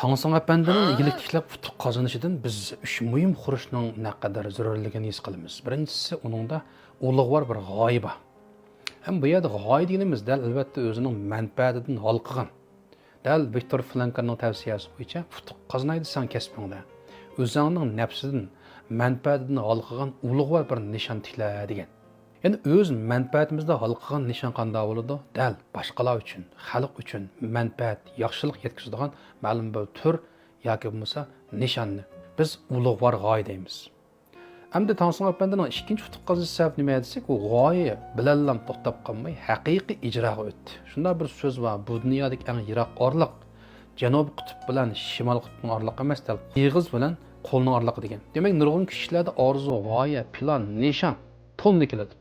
Tangsan Efendi'nin iyilik tiklep futuq kazanışıdan biz üç mühim xuruşның naqadar zürürligini his qilamiz. Birincisi onunda ulug'vor bir g'oya bor. Hem bu yerda g'oya deganimiz dal albatta o'zining manfaatidan halqıgan. Dal Viktor Franklning tavsiyasi bo'yicha futuq qazanaydi san kasbingda. O'zingning nafsidan, manfaatidan halqıgan ulug'vor bir nishon tikla degan. Yani öz menfaatimizde halqıgan nişan qanday bo'ladi? Dal boshqalar uchun, xalq uchun menfaat, yaxshilik yetkazadigan ma'lum bir tur yoki bo'lmasa nishonni biz ulug'vor g'oya deymiz. Hamda Tangsan Efendining ikkinchi futuq qazanish sababi nima desak, u g'oya bilanlam to'xtab qolmay haqiqiy ijroga o'tdi. Shunday bir so'z bor, bu dunyodagi eng yiroq orliq Janubiy qutb bilan Shimol qutbning orliqi emas, yig'iz bilan qo'lning orliqi degan. Demak, nurg'un kishilarda orzu, g'oya, plan, nishon to'lni keladi.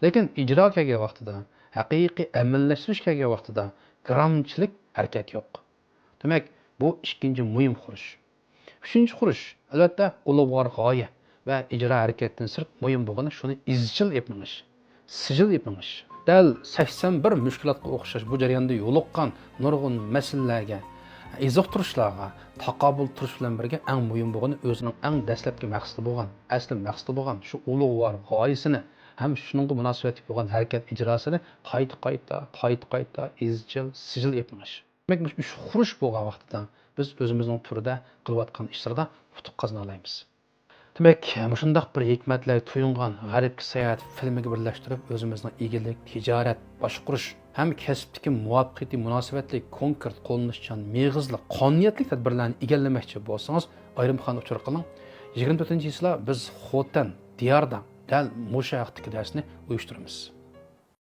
Lekin icra kelgan vaqtida, haqiqiy amallashtirish kelgan vaqtida gramchilik harakat yo'q. Demak, bu ikkinchi muhim xurush. Uchinchi xurush, albatta, ulug'vor g'oya va ijro harakatdan sirt muhim bo'lgani shuni izchil yapmish, sijil yapmish. Dal 81 mushkulotga o'xshash bu jarayonda yo'liqqan nurg'un masalalarga, izoh turishlarga, taqobil turish bilan birga eng muhim bo'lgani o'zining eng dastlabki maqsadi bo'lgan, asli maqsadi bo'lgan shu ulug'vor g'oyasini hem şununla münasebeti olan hareket icrasını qayta izchil sijil yapmış. Demek bu üç xuruş bo'lgan vaqtida biz o'zimizning turida qilayotgan ishlarda futuq qazana olamiz. Demek shundoq bir hikmatlar tuyungan g'aribki sayohat filmiga birlashtirib o'zimizning egilik, tijorat, boshqurish ham kasbdagi muvaffaqiyatli munosabatli konkret qo'llanishchan meg'izli qonuniyatli tadbirlarni egallamoqchi bo'lsangiz ayrimxon uchur qiling. 24-yillar biz Xotan diyorda dal musha haqdagi darsni uyushtiramiz.